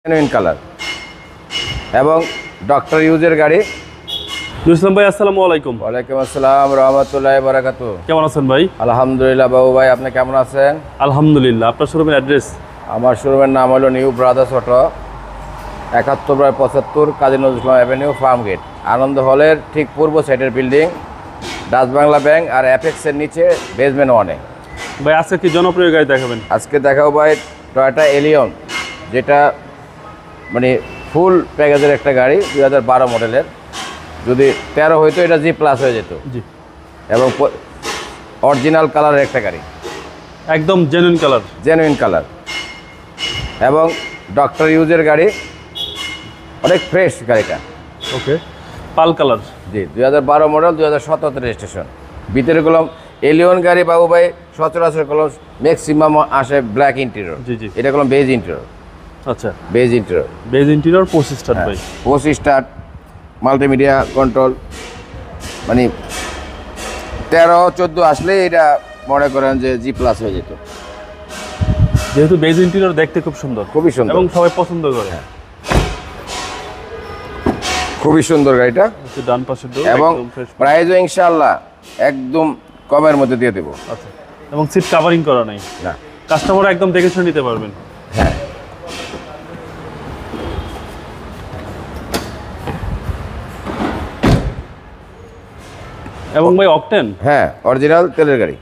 Genuine colour এবং doctor ইউজের গাড়ি। ইসলাম ভাই, আসসালামু আলাইকুম। ওয়ালাইকুম আসসালাম রহমতুল্লাহি বারাকাতুহু। কেমন আছেন ভাই? আলহামদুলিল্লাহ বাবু ভাই, আপনি কেমন আছেন? আলহামদুলিল্লাহ। আপনার শোরুমের অ্যাড্রেস? আমার শোরুমের নাম হলো new brothers auto, 71/75 Kazi Nazrul Islam avenue, farm gate, আনন্দ হলের ঠিক পূর্ব সাইডের বিল্ডিং, ডাচ বাংলা ব্যাংক আর অ্যাপেক্সের নিচে বেসমেন্ট 1-এ। ভাই আজকে কি জনপ্রিয় গাড়ি দেখাবেন? আজকে দেখাবো ভাই টয়োটা এলিয়ন, যেটা মানে ফুল প্যাকেজের একটা গাড়ি, 2012 মডেলের। যদি 13 হইতো এটা জি প্লাস হয়ে যেত। জি, এবং অরিজিনাল কালারের একটা গাড়ি, একদম জেনুইন কালার। জেনুইন কালার এবং ডক্টর ইউজের গাড়ি, অনেক ফ্রেশ গাড়িটা। ওকে, পাল কালার। জি, 2012 মডেল, 2017 রেজিস্ট্রেশন। ভিতরে কলম এলিয়ন গাড়ি বাবু ভাই সচরাচর কলম ম্যাক্সিমাম আসে ব্ল্যাক ইন্টেরিয়র। জি জি, এটা কলম বেজ ইন্টেরিয়র। আচ্ছা, beige interior, beige interior, 25 start ভাই। 25 স্টার্ট, মাল্টিমিডিয়া কন্ট্রোল, মানে 13-14 আসলে এটা মনে করেন যে জি প্লাস হয়ে যেত। যেহেতু বেজ ইন্টেরিয়র দেখতে খুব সুন্দর, খুবই সুন্দর এবং সবাই পছন্দ করে। খুবই সুন্দর গাড়িটা। হচ্ছে ডান পাশের ডোর এবং একদম ফ্রেশ। প্রাইসও ইনশাআল্লাহ একদম কমের মধ্যে দিয়ে দেবো। আচ্ছা, এবং সিট কভারিং করা নাই, না, কাস্টমার একদম দেখে শুনে নিতে পারবেন। হ্যাঁ, এবং ভাই অকটেন, হ্যাঁ, অরিজিনাল তেলের গাড়ি।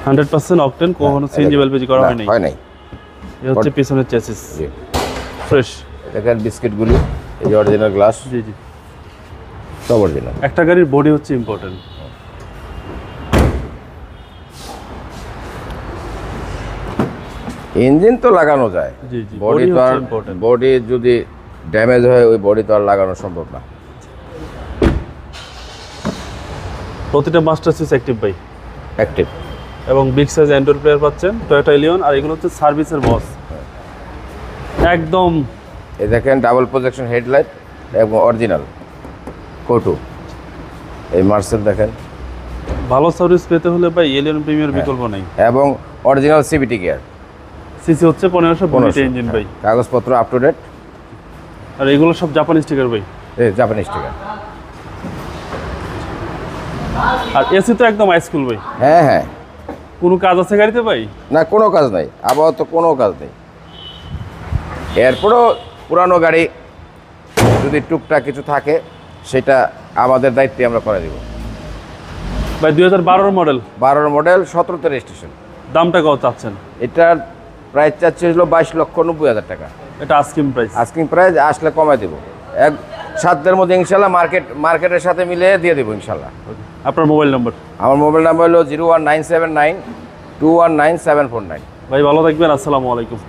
100% অকটেন, কখনো সিএনজি এলপিজি করা হয়নি। হয় নাই। এই হচ্ছে পিছনের চেসিস, জি, ফ্রেশ। দেখেন বিস্কিটগুলি, এই যে অরিজিনাল গ্লাস, জি জি, সব অরিজিনাল। একটা গাড়ির বডি হচ্ছে ইম্পর্টেন্ট। ইঞ্জিন তো লাগানো যায়, জি জি, বডি তো আর, ইম্পর্টেন্ট। বডি যদি ড্যামেজ হয় ওই বডি তো আর লাগানো সম্ভব না। প্রতিটা মাস্টার সুইচ অ্যাক্টিভ ভাই, অ্যাক্টিভ এবং বিগ সাইজ অ্যান্ড্রয়েড প্লেয়ার পাচ্ছেন টয়োটা এলিয়ন। আর এগুলো হচ্ছে সার্ভিসের বস, একদম। এই দেখেন ডাবল প্রজেকশন হেডলাইট এবং অরিজিনাল কোটু। এই মার্সেল দেখেন, ভালো সার্ভিস পেতে হলে ভাই এলিয়ন প্রিমিয়ার বিকল্প নাই। এবং অরিজিনাল সিবিটি গিয়ার, সিসি হচ্ছে 1500 ইঞ্জিন ভাই। কাগজপত্র আপ টু ডেট। আর এগুলো সব জাপানি স্টিকার ভাই, এই জাপানিজ টিকার। আর এসি তো একদম হাইস্কুল ভাই। হ্যাঁ হ্যাঁ, কোনো কাজ আছে গাড়িতে ভাই? না কোনো কাজ নাই, আপাতত কোনো কাজ নেই। এরপরও পুরানো গাড়ি যদি টুকটাক কিছু থাকে সেটা আমাদের দায়িত্বে আমরা করে দেব। ভাই 2012 মডেল, 12 মডেল, 17তে রেজিস্ট্রেশন। দামটা কত চাচ্ছেন? এটার প্রাইস চাচ্ছে হলো 22,90,000 টাকা। এটা আস্কিং প্রাইস। আস্কিং প্রাইস, আসলে কমায় দেবো এক সাধ্যের মধ্যে ইনশাল্লাহ। মার্কেটের সাথে মিলে দিয়ে দেবো ইনশাল্লাহ। আপনার মোবাইল নাম্বার? আমার মোবাইল নাম্বার হলো 01979 219 749। ভাই ভালো থাকবেন, আসসালামু আলাইকুম।